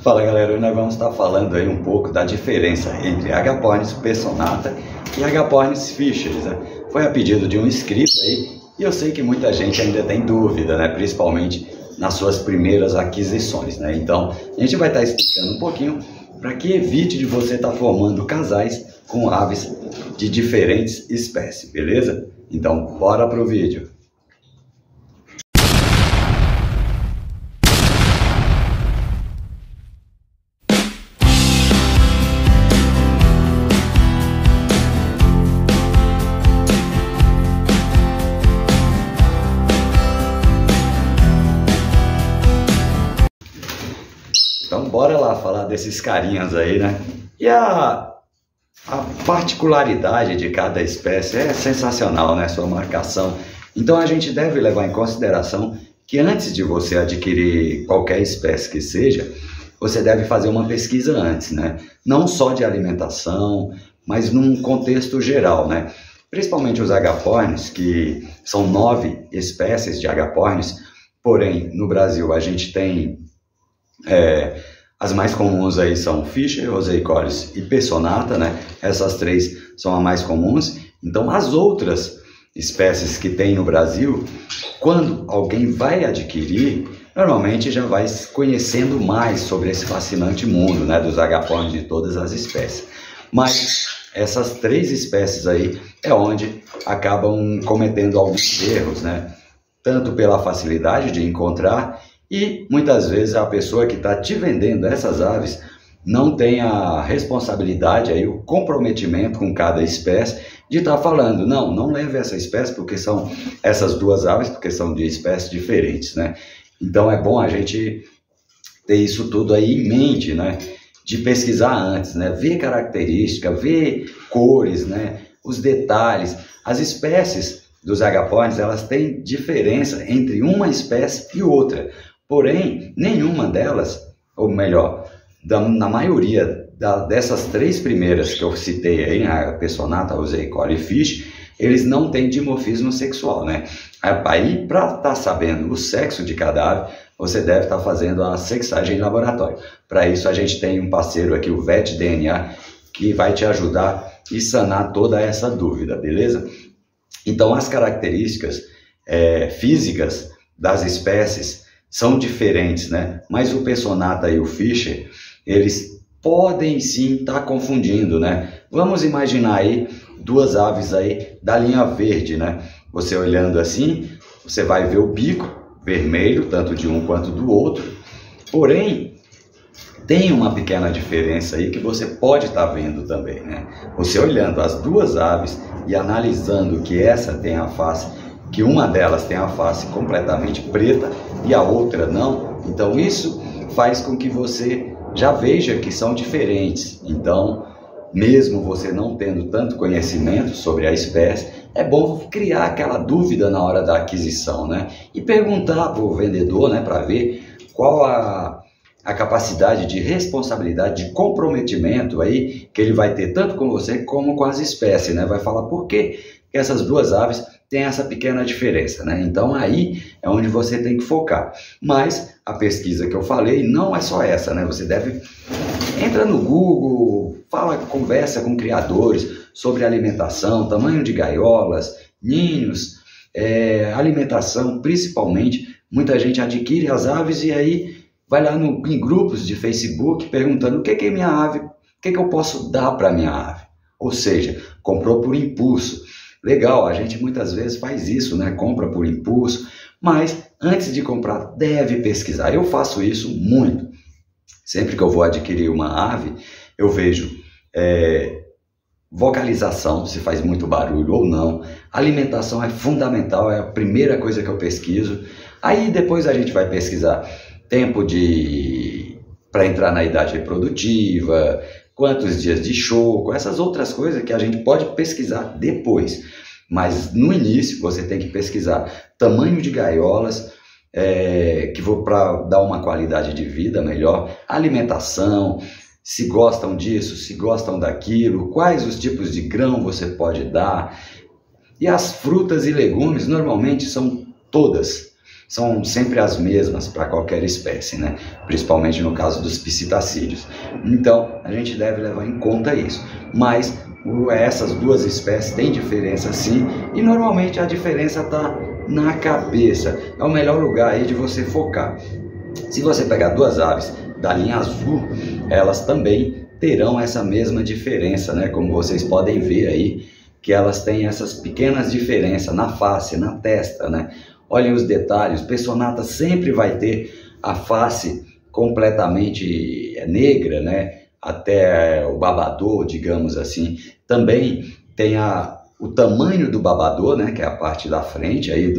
Fala galera, hoje nós vamos estar falando aí um pouco da diferença entre Agapornis personata e Agapornis fisheris, né? Foi a pedido de um inscrito aí e eu sei que muita gente ainda tem dúvida, né? Principalmente nas suas primeiras aquisições, né? Então a gente vai estar explicando um pouquinho para que evite de você estar formando casais com aves de diferentes espécies, beleza? Então bora pro vídeo. Então bora lá falar desses carinhas aí, né? E a particularidade de cada espécie é sensacional, né? Sua marcação. Então a gente deve levar em consideração que antes de você adquirir qualquer espécie que seja, você deve fazer uma pesquisa antes, né? Não só de alimentação, mas num contexto geral, né? Principalmente os agapornis, que são 9 espécies de agapornis, porém no Brasil a gente tem... as mais comuns aí são Fischer, Roseicores e Personata, né? Essas três são as mais comuns. Então, as outras espécies que tem no Brasil, quando alguém vai adquirir, normalmente já vai conhecendo mais sobre esse fascinante mundo, né? Dos agapornis de todas as espécies. Mas essas três espécies aí é onde acabam cometendo alguns erros, né? Tanto pela facilidade de encontrar, e muitas vezes a pessoa que está te vendendo essas aves não tem a responsabilidade, aí, o comprometimento com cada espécie de estar falando, não leve essa espécie porque são essas duas aves, porque são de espécies diferentes, né? Então é bom a gente ter isso tudo aí em mente, né? De pesquisar antes, né? Ver característica, ver cores, né? Os detalhes, as espécies dos agapornis, elas têm diferença entre uma espécie e outra. Porém, nenhuma delas, ou melhor, na maioria dessas três primeiras que eu citei aí, a Personata, Roseicor e Fish, eles não têm dimorfismo sexual, né? Aí, para estar sabendo o sexo de cada ave, você deve estar fazendo a sexagem em laboratório. Para isso, a gente tem um parceiro aqui, o VetDNA, que vai te ajudar e sanar toda essa dúvida, beleza? Então, as características físicas das espécies são diferentes, né? Mas o Personata e o Fischer, eles podem sim estar confundindo, né? Vamos imaginar aí duas aves aí da linha verde, né? Você olhando assim, você vai ver o bico vermelho, tanto de um quanto do outro. Porém, tem uma pequena diferença aí que você pode estar vendo também, né? Você olhando as duas aves e analisando que essa tem a face, que uma delas tem a face completamente preta e a outra não, então isso faz com que você já veja que são diferentes. Então, mesmo você não tendo tanto conhecimento sobre a espécie, é bom criar aquela dúvida na hora da aquisição, né? E perguntar para o vendedor, né, para ver qual a capacidade de responsabilidade, de comprometimento aí que ele vai ter tanto com você como com as espécies, né? Vai falar por que essas duas aves têm essa pequena diferença, né? Então aí é onde você tem que focar. Mas a pesquisa que eu falei não é só essa, né? Você deve entra no Google, conversa com criadores sobre alimentação, tamanho de gaiolas, ninhos, alimentação, principalmente. Muita gente adquire as aves e aí vai lá em grupos de Facebook perguntando o que é minha ave, o que eu posso dar para minha ave. Ou seja, comprou por impulso. Legal, a gente muitas vezes faz isso, né? Compra por impulso, mas antes de comprar deve pesquisar. Eu faço isso muito. Sempre que eu vou adquirir uma ave, eu vejo vocalização, se faz muito barulho ou não. Alimentação é fundamental, é a primeira coisa que eu pesquiso. Aí depois a gente vai pesquisar tempo para entrar na idade reprodutiva, quantos dias de choco, essas outras coisas que a gente pode pesquisar depois. Mas no início você tem que pesquisar tamanho de gaiolas, para dar uma qualidade de vida melhor, alimentação, se gostam disso, se gostam daquilo, quais os tipos de grão você pode dar. E as frutas e legumes normalmente são todas são sempre as mesmas para qualquer espécie, né? Principalmente no caso dos psitacídeos. Então, a gente deve levar em conta isso. Mas essas duas espécies têm diferença sim, e normalmente a diferença está na cabeça. É o melhor lugar aí de você focar. Se você pegar duas aves da linha azul, elas também terão essa mesma diferença, né? Como vocês podem ver aí, que elas têm essas pequenas diferenças na face, na testa, né? Olhem os detalhes, o Pessonata sempre vai ter a face completamente negra, né? Até o babador, digamos assim. Também tem o tamanho do babador, né? Que é a parte da frente aí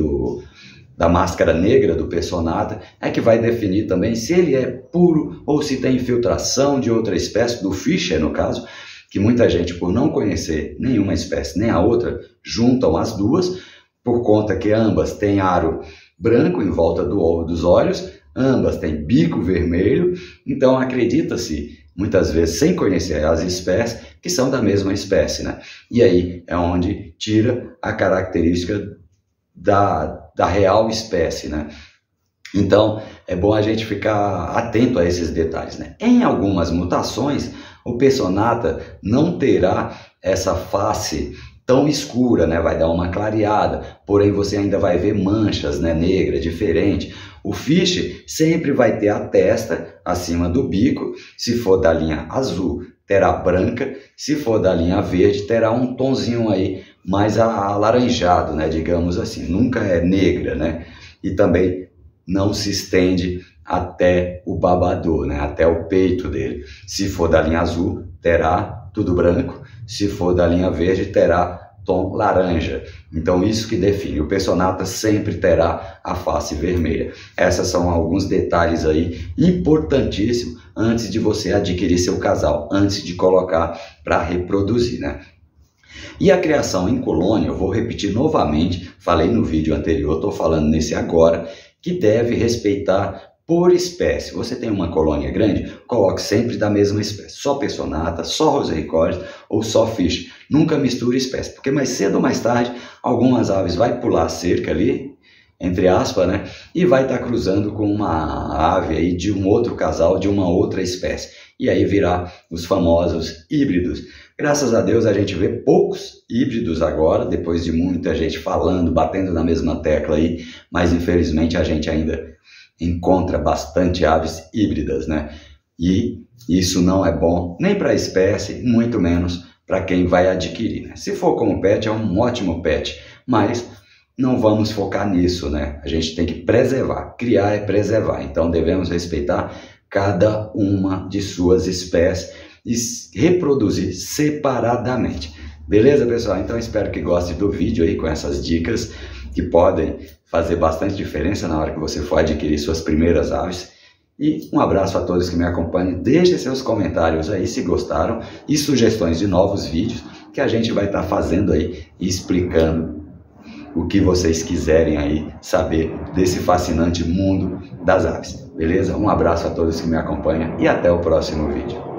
da máscara negra do Pessonata, é que vai definir também se ele é puro ou se tem infiltração de outra espécie, do Fischer no caso, que muita gente, por não conhecer nenhuma espécie nem a outra, juntam as duas, por conta que ambas têm aro branco em volta dos olhos, ambas têm bico vermelho, então acredita-se, muitas vezes sem conhecer as espécies, que são da mesma espécie, né? E aí é onde tira a característica da real espécie, né? Então é bom a gente ficar atento a esses detalhes, né? Em algumas mutações, o Pessonata não terá essa face tão escura, né? Vai dar uma clareada, porém você ainda vai ver manchas, né? Negra, diferente. O Fischer sempre vai ter a testa acima do bico, se for da linha azul, terá branca, se for da linha verde, terá um tonzinho aí mais alaranjado, né? Digamos assim, nunca é negra, né? E também não se estende até o babador, né? Até o peito dele. Se for da linha azul, terá tudo branco. Se for da linha verde, terá tom laranja. Então isso que define. O Pessonata sempre terá a face vermelha. Esses são alguns detalhes aí importantíssimos antes de você adquirir seu casal, antes de colocar para reproduzir, né? E a criação em colônia, eu vou repetir novamente, falei no vídeo anterior, estou falando nesse agora, que deve respeitar por espécie. Você tem uma colônia grande, coloque sempre da mesma espécie. Só Pessonata, só Roseicórdia ou só Fischer. Nunca misture espécies, porque mais cedo ou mais tarde, algumas aves vai pular a cerca ali, entre aspas, né? E vai estar cruzando com uma ave aí de um outro casal, de uma outra espécie. E aí virá os famosos híbridos. Graças a Deus a gente vê poucos híbridos agora, depois de muita gente falando, batendo na mesma tecla aí, mas infelizmente a gente ainda encontra bastante aves híbridas, né? E isso não é bom nem para a espécie, muito menos para quem vai adquirir, né? Se for como pet, é um ótimo pet, mas não vamos focar nisso, né? A gente tem que preservar, criar é preservar, então devemos respeitar cada uma de suas espécies e reproduzir separadamente. Beleza, pessoal? Então espero que goste do vídeo aí com essas dicas que podem fazer bastante diferença na hora que você for adquirir suas primeiras aves. E um abraço a todos que me acompanham. Deixem seus comentários aí se gostaram e sugestões de novos vídeos que a gente vai estar fazendo aí e explicando o que vocês quiserem aí saber desse fascinante mundo das aves. Beleza? Um abraço a todos que me acompanham e até o próximo vídeo.